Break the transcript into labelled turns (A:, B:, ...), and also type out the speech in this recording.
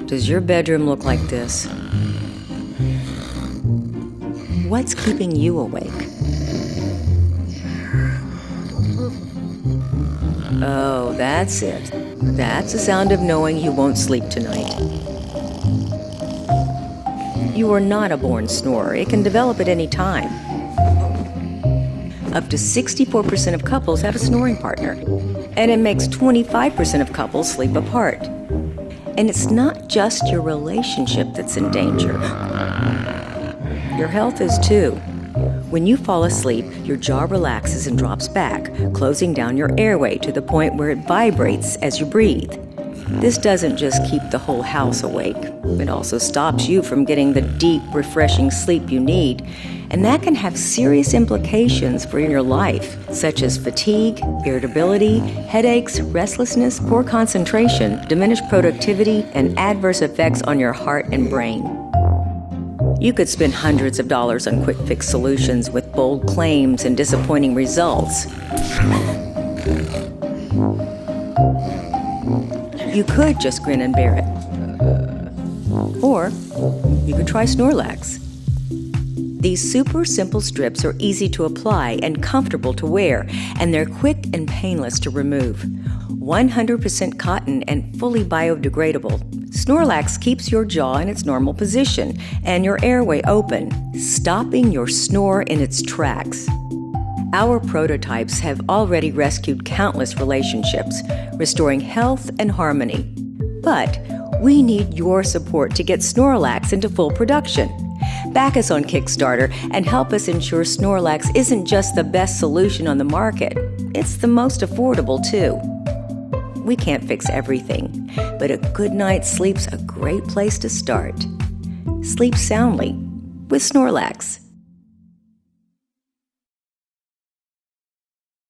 A: Does your bedroom look like this? What's keeping you awake? Oh, that's it. That's the sound of knowing you won't sleep tonight. You are not a born snorer. It can develop at any time. Up to 64% of couples have a snoring partner, and it makes 25% of couples sleep apart. And it's not just your relationship that's in danger. Your health is too. When you fall asleep, your jaw relaxes and drops back, closing down your airway to the point where it vibrates as you breathe. This doesn't just keep the whole house awake. It also stops you from getting the deep, refreshing sleep you need. And that can have serious implications for your life, such as fatigue, irritability, headaches, restlessness, poor concentration, diminished productivity, and adverse effects on your heart and brain. You could spend hundreds of dollars on quick fix solutions with bold claims and disappointing results. You could just grin and bear it. Or you could try Snorlax. These super simple strips are easy to apply and comfortable to wear, and they're quick and painless to remove. 100% cotton and fully biodegradable, Snorlax keeps your jaw in its normal position and your airway open, stopping your snore in its tracks. Our prototypes have already rescued countless relationships, restoring health and harmony. But we need your support to get Snorlax into full production. Back us on Kickstarter and help us ensure Snorlax isn't just the best solution on the market, it's the most affordable too. We can't fix everything, but a good night's sleep's a great place to start. Sleep soundly with Snorlax.